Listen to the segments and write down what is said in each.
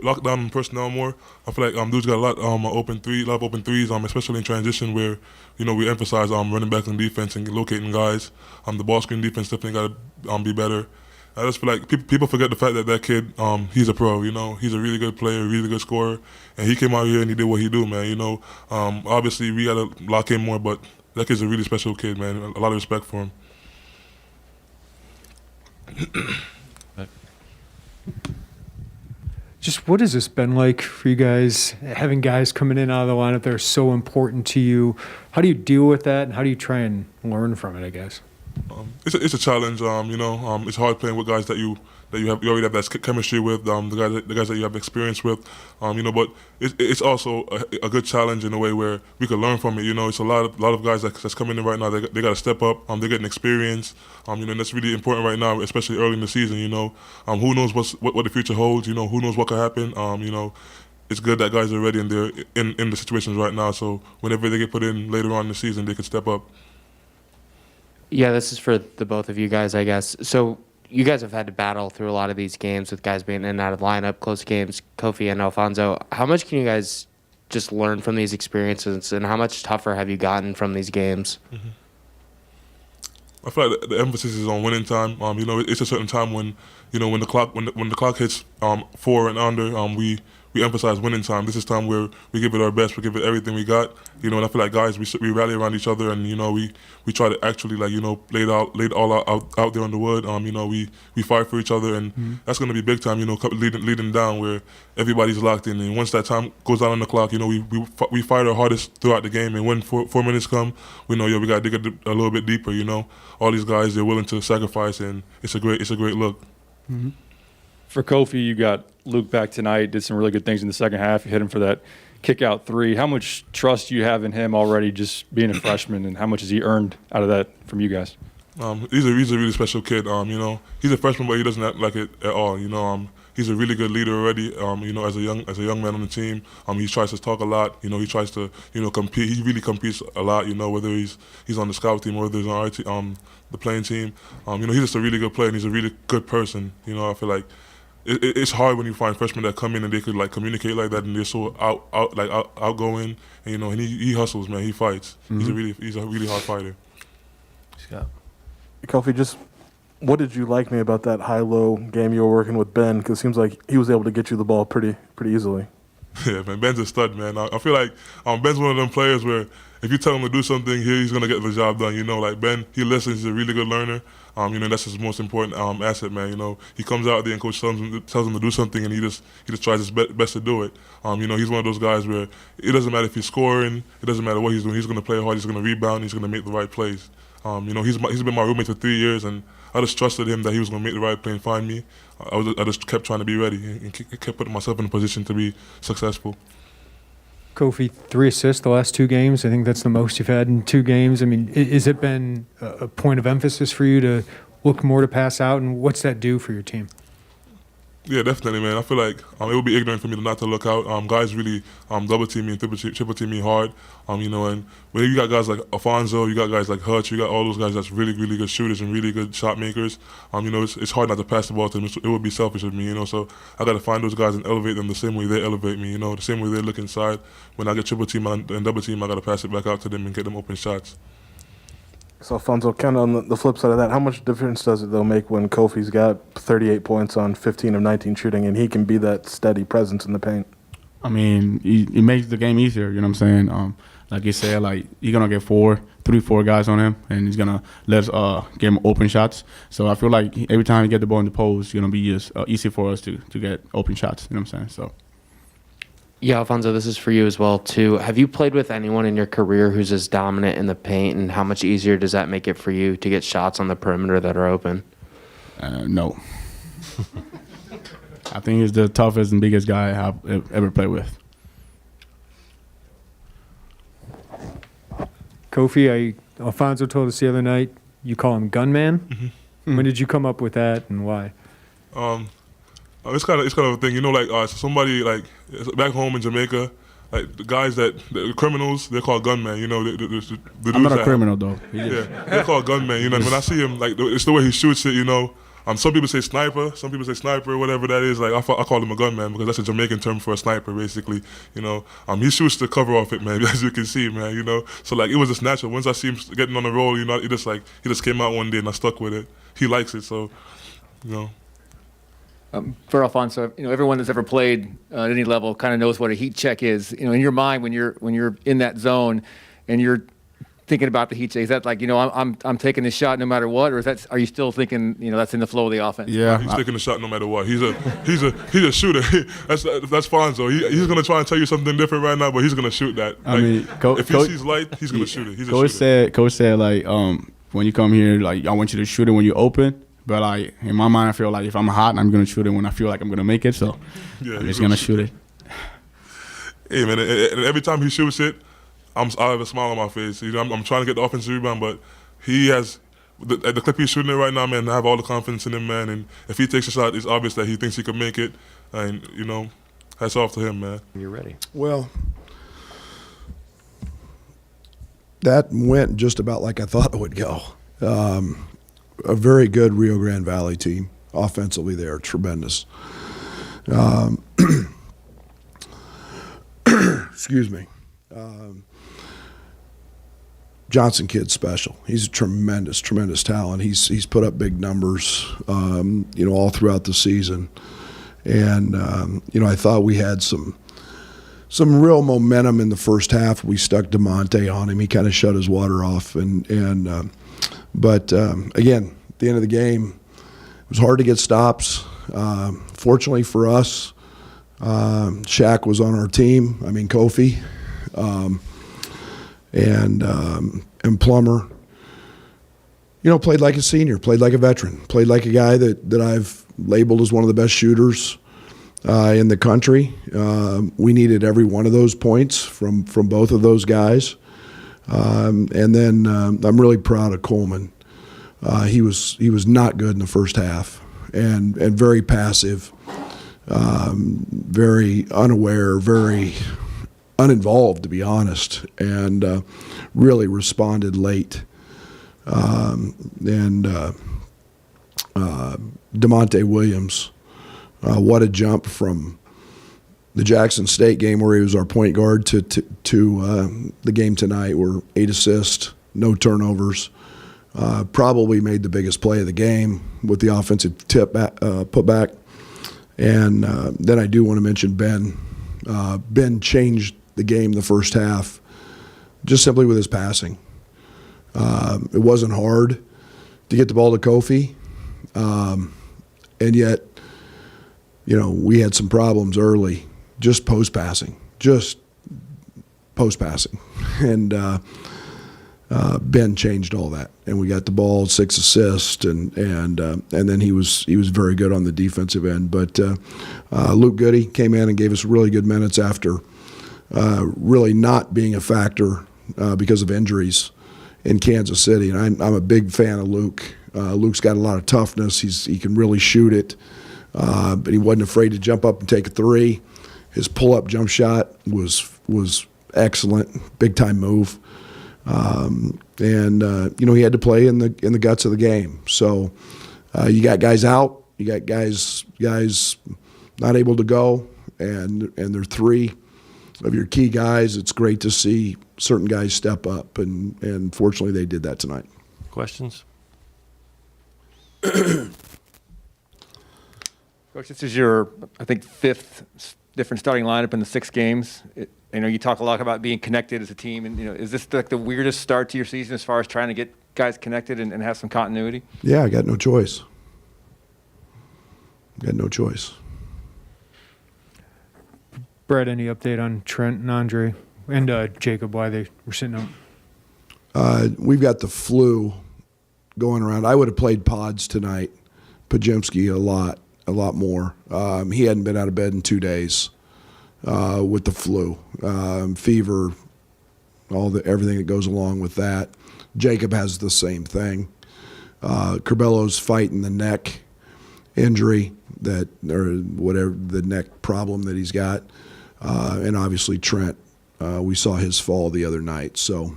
lock down personnel more. I feel like dudes got a lot of open threes, especially in transition where we emphasize running back and defense and locating guys. The ball screen defense definitely got to be better. I just feel like people forget the fact that kid, he's a pro. He's a really good player, really good scorer, and he came out here and he did what he do, man. Obviously we got to lock in more, but that kid's a really special kid, man. A lot of respect for him. Just what has this been like for you guys, having guys coming in out of the lineup that are so important to you? How do you deal with that, and how do you try and learn from it, I guess? It's a challenge. It's hard playing with guys that you already have that chemistry with. The guys that you have experience with. But it's also a good challenge in a way where we can learn from it. It's a lot of guys that's coming in right now. They got to step up. They're getting experience. And that's really important right now, especially early in the season. Who knows what the future holds? Who knows what could happen? It's good that guys are ready and they're in the situations right now. So whenever they get put in later on in the season, they can step up. Yeah, this is for the both of you guys, I guess. So you guys have had to battle through a lot of these games with guys being in and out of the lineup, close games, Kofi and Alfonso. How much can you guys just learn from these experiences, and how much tougher have you gotten from these games? Mm-hmm. I feel like the emphasis is on winning time. It's a certain time when the clock hits 4 and under, we emphasize winning time. This is time where we give it our best, we give it everything we got. And I feel like guys, we rally around each other, and we try to actually lay it all out there on the wood. We fight for each other, and that's going to be big time. Leading down where everybody's locked in, and once that time goes down on the clock, we fight our hardest throughout the game, and when 4 minutes come, we know we got to dig a little bit deeper. All these guys, they're willing to sacrifice, and it's a great look. Mm-hmm. For Kofi, you got Luke back tonight, did some really good things in the second half. You hit him for that kick-out 3. How much trust do you have in him already just being a freshman, and how much has he earned out of that from you guys? He's a really special kid. He's a freshman, but he doesn't act like it at all. He's a really good leader already. As a young man on the team, he tries to talk a lot. He tries to compete. He really competes a lot. Whether he's on the scout team or whether he's on our team, the playing team. He's just a really good player, and he's a really good person. I feel like it's hard when you find freshmen that come in and they could communicate like that, and they're so outgoing. And he hustles, man. He fights. Mm-hmm. He's a really hard fighter. Scott. Kofi, just what did you like me about that high-low game you were working with Ben? Because it seems like he was able to get you the ball pretty easily. Yeah, man, Ben's a stud, man. I feel like Ben's one of them players where if you tell him to do something, he's going to get the job done. Like Ben, he listens. He's a really good learner. That's his most important asset, man. He comes out there and coach tells him to do something, and he just tries his best to do it. He's one of those guys where it doesn't matter if he's scoring, it doesn't matter what he's doing. He's going to play hard. He's going to rebound. He's going to make the right plays. He's been my roommate for 3 years, and I just trusted him that he was going to make the right play and find me. I just kept trying to be ready and kept putting myself in a position to be successful. Kofi, 3 assists the last 2 games. I think that's the most you've had in 2 games. I mean, has it been a point of emphasis for you to look more to pass out, and what's that do for your team? Yeah, definitely, man. I feel like it would be ignorant for me not to look out. Guys really double team me and triple team me hard. And when you got guys like Alfonso, you got guys like Hutch, you got all those guys that's really, really good shooters and really good shot makers. It's hard not to pass the ball to them. It would be selfish of me, So I got to find those guys and elevate them the same way they elevate me. The same way they look inside. When I get triple team and double team, I got to pass it back out to them and get them open shots. So, Alfonso, kind of on the flip side of that, how much difference does it, though, make when Kofi's got 38 points on 15 of 19 shooting and he can be that steady presence in the paint? I mean, it makes the game easier, you know what I'm saying? Like you said, he's going to get 4 guys on him, and he's going to let us get him open shots. So I feel like every time you get the ball in the post, it's going to be just easy for us to get open shots, you know what I'm saying? So. Yeah, Alfonso, this is for you as well, too. Have you played with anyone in your career who's as dominant in the paint, and how much easier does that make it for you to get shots on the perimeter that are open? No. I think he's the toughest and biggest guy I've ever played with. Kofi, Alfonso told us the other night you call him Gunman. Mm-hmm. When did you come up with that, and why? It's kind of a thing, somebody back home in Jamaica, the guys the criminals, they're called gunmen, the I'm not a criminal though. Yeah, they're called gunmen, and when I see him, it's the way he shoots it, Some people say sniper, some people say sniper, whatever that is. Like I call him a gunman because that's a Jamaican term for a sniper, basically. You know, he shoots the cover off it, man. As you can see, man. You know, so like it was just natural. Once I see him getting on the roll, you know, he just came out one day and I stuck with it. He likes it, so you know. For Alfonso, you know, everyone that's ever played at any level kind of knows what a heat check is. You know, in your mind when you're in that zone and you're thinking about the heat check, is that like, you know, I'm taking this shot no matter what, or are you still thinking, you know, that's in the flow of the offense? Yeah, He's taking the shot no matter what. He's a shooter. That's Fonzo. He's gonna try and tell you something different right now, but he's gonna shoot that. I mean, if he sees light, he's gonna shoot it. He's a shooter. Coach said like when you come here, like I want you to shoot it when you open. But like in my mind, I feel like if I'm hot, I'm gonna shoot it when I feel like I'm gonna make it. So yeah, I'm just gonna shoot it. Hey man, and every time he shoots it, I have a smile on my face. You know, I'm trying to get the offensive rebound, but he has at the clip he's shooting it right now, man. I have all the confidence in him, man. And if he takes a shot, it's obvious that he thinks he can make it. And you know, hats off to him, man. You're ready. Well, that went just about like I thought it would go. A very good Rio Grande Valley team. Offensively, they are tremendous. Excuse me. Johnson kid's special. He's a tremendous talent. He's put up big numbers, you know, all throughout the season. And you know, I thought we had some real momentum in the first half. We stuck DeMonte on him. He kind of shut his water off. But again, at the end of the game, it was hard to get stops. Fortunately for us, Shaq was on our team. I mean, Kofi and Plummer. You know, played like a senior, played like a veteran, played like a guy that I've labeled as one of the best shooters in the country. We needed every one of those points from both of those guys. And then I'm really proud of Coleman. He was not good in the first half and very passive, very unaware, very uninvolved, to be honest, and really responded late. DeMonte Williams, what a jump from the Jackson State game where he was our point guard to the game tonight, where 8 assists, no turnovers. Probably made the biggest play of the game with the offensive putback. And then I do want to mention Ben. Ben changed the game the first half just simply with his passing. It wasn't hard to get the ball to Kofi, and yet, you know, we had some problems early, just post passing, and Ben changed all that, and we got the ball, 6 assists, and then he was very good on the defensive end. But Luke Goody came in and gave us really good minutes after really not being a factor because of injuries in Kansas City, and I'm a big fan of Luke. Luke's got a lot of toughness. He can really shoot it, but he wasn't afraid to jump up and take a three. His pull-up jump shot was excellent, big-time move, and you know, he had to play in the guts of the game. So you got guys out, you got guys not able to go, and they're three of your key guys. It's great to see certain guys step up, and fortunately they did that tonight. Questions? Coach, this is your, I think, 5th different starting lineup in the 6 games. You know, you talk a lot about being connected as a team, and you know, is this like the weirdest start to your season as far as trying to get guys connected and have some continuity? Yeah, I got no choice. Brad, any update on Trent and Andre and Jacob, why they were sitting out? We've got the flu going around. I would have played Pods tonight, Pajemski a lot more. He hadn't been out of bed in 2 days with the flu, fever, everything that goes along with that. Jacob has the same thing. Curbello's fighting the neck injury or whatever, the neck problem that he's got. And obviously Trent, we saw his fall the other night. So,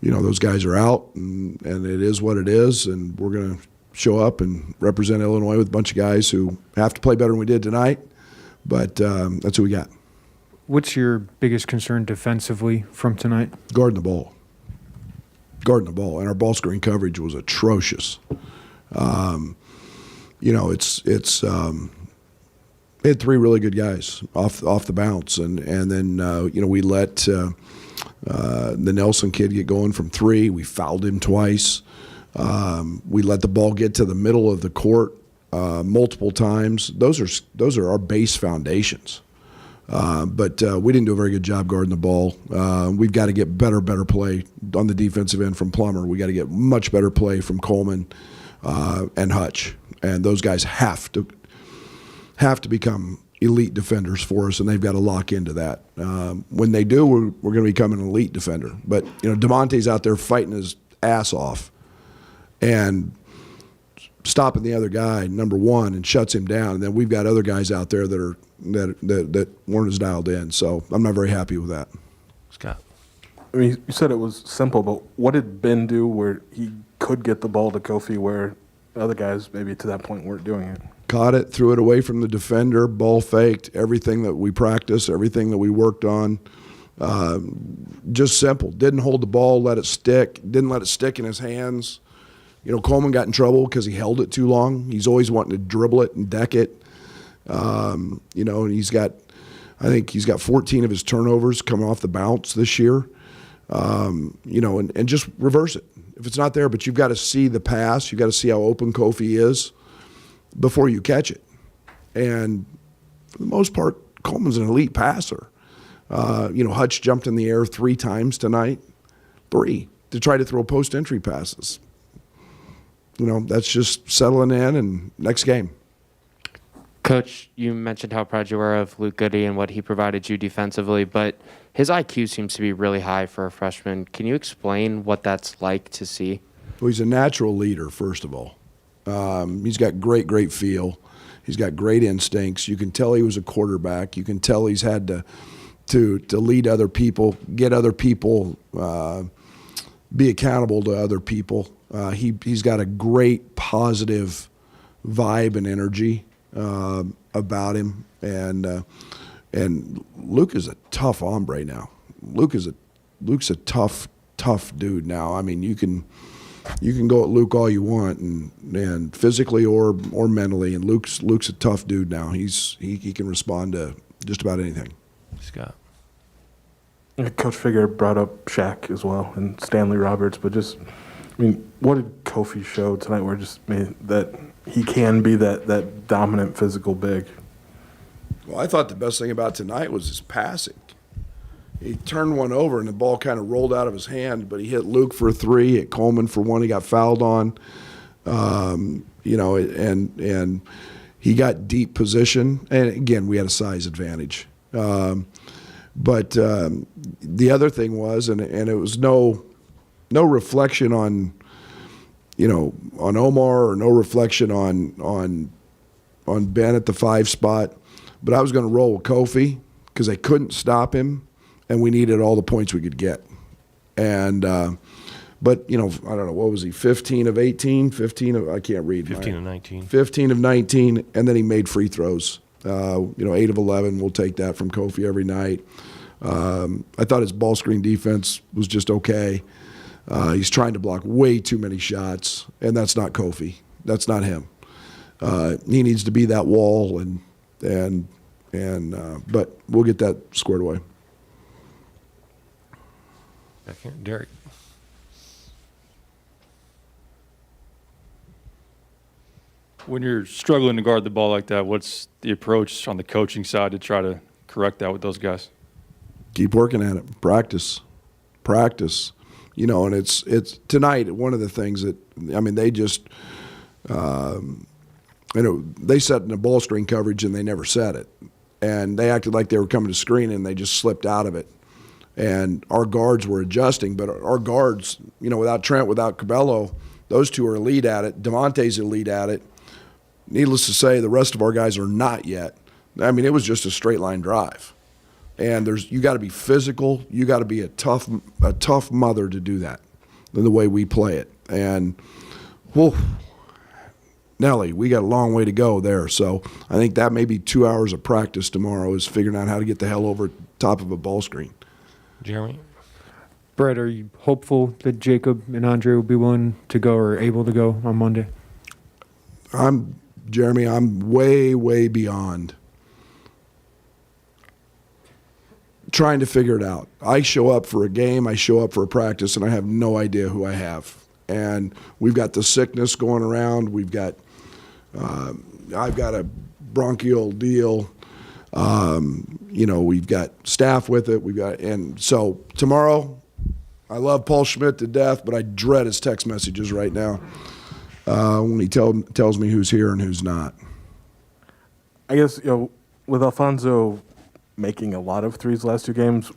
you know, those guys are out, and it is what it is, and we're show up and represent Illinois with a bunch of guys who have to play better than we did tonight, but that's who we got. What's your biggest concern defensively from tonight? Guarding the ball. Guarding the ball, and our ball screen coverage was atrocious. We had three really good guys off the bounce, and then we let the Nelson kid get going from three. We fouled him twice. We let the ball get to the middle of the court multiple times. Those are our base foundations. But we didn't do a very good job guarding the ball. We've got to get better play on the defensive end from Plummer. We got to get much better play from Coleman and Hutch, and those guys have to become elite defenders for us, and they've got to lock into that. When they do, we're going to become an elite defender. But DeMonte's out there fighting his ass off and stopping the other guy, number one, and shuts him down. And then we've got other guys out there that weren't as dialed in. So I'm not very happy with that. Scott. I mean, you said it was simple, but what did Ben do where he could get the ball to Kofi where other guys maybe to that point weren't doing it? Caught it, threw it away from the defender, ball faked, everything that we practiced, everything that we worked on. Just simple. Didn't hold the ball, let it stick, didn't let it stick in his hands. Coleman got in trouble because he held it too long. He's always wanting to dribble it and deck it. And I think he's got 14 of his turnovers coming off the bounce this year. And just reverse it. If it's not there, but you've got to see the pass, you've got to see how open Kofi is before you catch it. And for the most part, Coleman's an elite passer. Hutch jumped in the air 3 times tonight, 3, to try to throw post-entry passes. That's just settling in and next game. Coach, you mentioned how proud you were of Luke Goody and what he provided you defensively, but his IQ seems to be really high for a freshman. Can you explain what that's like to see? Well, he's a natural leader, first of all. He's got great feel. He's got great instincts. You can tell he was a quarterback. You can tell he's had to lead other people, get other people, be accountable to other people. He's got a great positive vibe and energy about him, and Luke is a tough hombre now. Luke's a tough dude now. I mean, you can go at Luke all you want, and physically or mentally, and Luke's a tough dude now. He can respond to just about anything. Scott. Coach Figure brought up Shaq as well and Stanley Roberts, but what did Kofi show tonight where that he can be that dominant physical big? Well, I thought the best thing about tonight was his passing. He turned one over and the ball kind of rolled out of his hand, but he hit Luke for a 3, hit Coleman for 1. He got fouled on, and he got deep position. And again, we had a size advantage. But the other thing was, and it was no reflection on Omar or no reflection on Ben at the 5 spot, but I was going to roll with Kofi because they couldn't stop him, and we needed all the points we could get. And but I don't know, what was he? 15 of 18, 15 of I can't read. 15 of 19. 15 of 19, and then he made free throws. 8 of 11. We'll take that from Kofi every night. I thought his ball screen defense was just okay. He's trying to block way too many shots, and that's not Kofi. That's not him. He needs to be that wall, but we'll get that squared away. Back here, Derek. When you're struggling to guard the ball like that, what's the approach on the coaching side to try to correct that with those guys? Keep working at it. Practice. And it's tonight, one of the things that, they just, they set in a ball screen coverage and they never set it. And they acted like they were coming to screen and they just slipped out of it. And our guards were adjusting, but our guards, without Trent, without Cabello, those two are elite at it. DeMonte's elite at it. Needless to say, the rest of our guys are not yet. It was just a straight line drive. And you got to be physical. You got to be a tough mother to do that, the way we play it. And Nelly, we got a long way to go there. So I think that may be 2 hours of practice tomorrow is figuring out how to get the hell over top of a ball screen. Jeremy? Brett, are you hopeful that Jacob and Andre will be willing to go or able to go on Monday? Jeremy, I'm way, way beyond trying to figure it out. I show up for a game, I show up for a practice, and I have no idea who I have. And we've got the sickness going around. We've got, I've got a bronchial deal. We've got staff with it. And so tomorrow, I love Paul Schmidt to death, but I dread his text messages right now when he tells me who's here and who's not. I guess, with Alfonso making a lot of threes the last two games,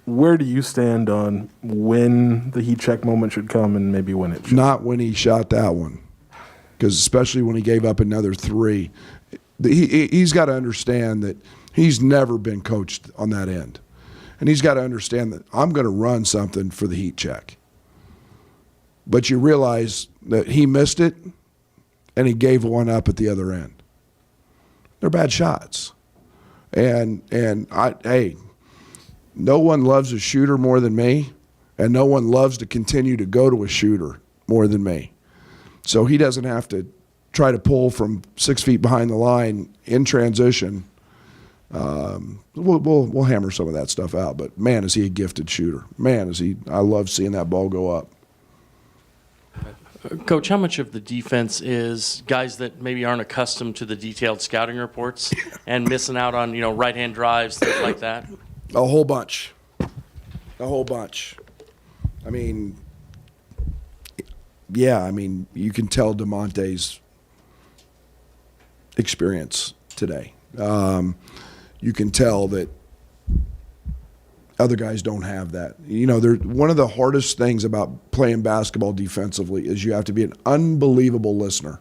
where do you stand on when the heat check moment should come and maybe when it should? Not when he shot that one, because especially when he gave up another three. He's got to understand that he's never been coached on that end. And he's got to understand that I'm going to run something for the heat check. But you realize that he missed it and he gave one up at the other end. They're bad shots. And no one loves a shooter more than me, and no one loves to continue to go to a shooter more than me. So he doesn't have to try to pull from 6 feet behind the line in transition. We'll hammer some of that stuff out, but man, is he a gifted shooter. Man, is he. I love seeing that ball go up. Coach, how much of the defense is guys that maybe aren't accustomed to the detailed scouting reports and missing out on, right-hand drives, things like that? A whole bunch. I mean, you can tell DeMonte's experience today. You can tell that other guys don't have that. One of the hardest things about playing basketball defensively is you have to be an unbelievable listener.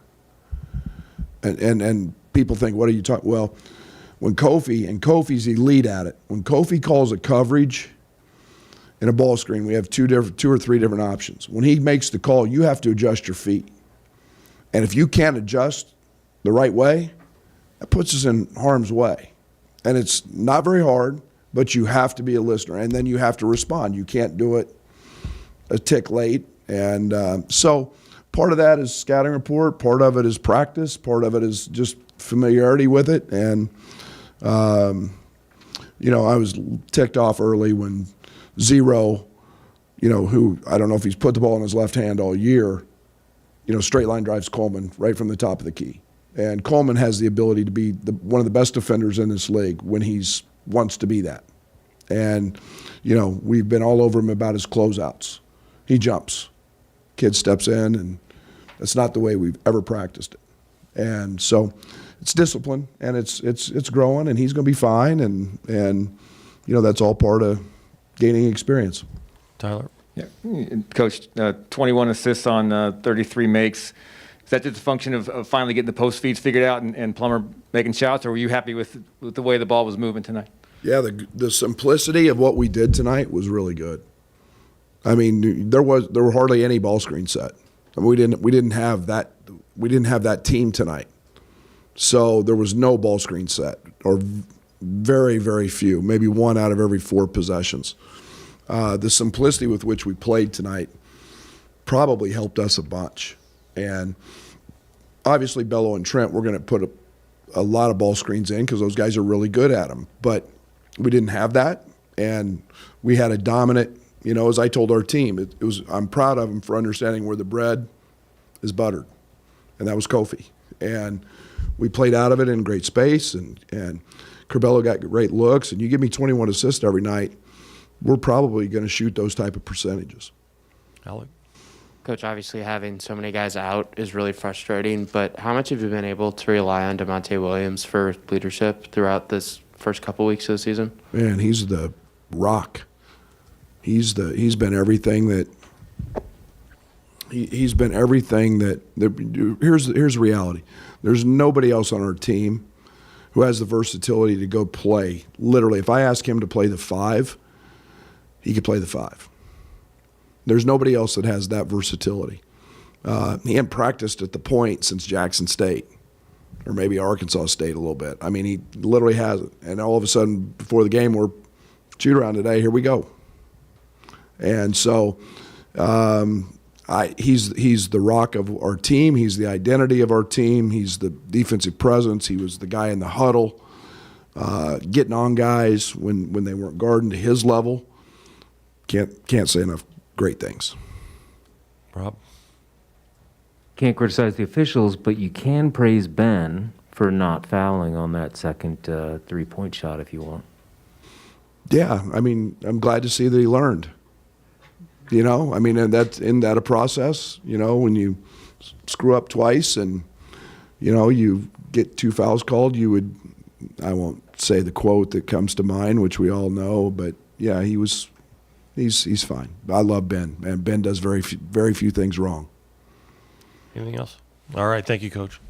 And people think, what are you talking? Well, when Kofi's elite at it, when Kofi calls a coverage in a ball screen, we have two or three different options. When he makes the call, you have to adjust your feet. And if you can't adjust the right way, that puts us in harm's way. And it's not very hard, but you have to be a listener. And then you have to respond. You can't do it a tick late. And so part of that is scouting report. Part of it is practice. Part of it is just familiarity with it. And, I was ticked off early when Zero, who I don't know if he's put the ball in his left hand all year, straight line drives Coleman right from the top of the key. And Coleman has the ability to be one of the best defenders in this league when he wants to be that. And, we've been all over him about his closeouts. He jumps. Kid steps in, and that's not the way we've ever practiced it. And so it's discipline, and it's growing, and he's going to be fine. And that's all part of gaining experience. Tyler? Yeah. Coach, 21 assists on 33 makes. Is that just a function of finally getting the post feeds figured out and Plummer making shots, or were you happy with the way the ball was moving tonight? Yeah, the simplicity of what we did tonight was really good. I mean, there were hardly any ball screen set. I mean, we didn't have that team tonight. So there was no ball screen set, or very, very few, maybe one out of every 4 possessions. The simplicity with which we played tonight probably helped us a bunch. And obviously Bello and Trent, we're going to put a lot of ball screens in because those guys are really good at them. But we didn't have that, and we had a dominant, as I told our team, I'm proud of them for understanding where the bread is buttered, and that was Kofi. And we played out of it in great space, and Curbelo got great looks, and you give me 21 assists every night, we're probably going to shoot those type of percentages. Alec? Coach, obviously having so many guys out is really frustrating, but how much have you been able to rely on DeMonte Williams for leadership throughout this first couple weeks of the season? Man, he's the rock. He's been everything that he's been everything that here's the reality. There's nobody else on our team who has the versatility to go play. Literally, if I ask him to play the 5, he could play the 5. There's nobody else that has that versatility. He hadn't practiced at the point since Jackson State, or maybe Arkansas State a little bit. I mean, he literally hasn't. And all of a sudden, before the game, we're shoot around today. Here we go. And so he's the rock of our team. He's the identity of our team. He's the defensive presence. He was the guy in the huddle, getting on guys when they weren't guarding to his level. Can't say enough great things. Rob? Can't criticize the officials, but you can praise Ben for not fouling on that second three-point shot if you want. Yeah, I mean, I'm glad to see that he learned. You know, I mean, and that's a process. You know, when you screw up twice and you get 2 fouls called, I won't say the quote that comes to mind, which we all know, but yeah, he's fine. I love Ben, and Ben does very few things wrong. Anything else? All right. Thank you, Coach.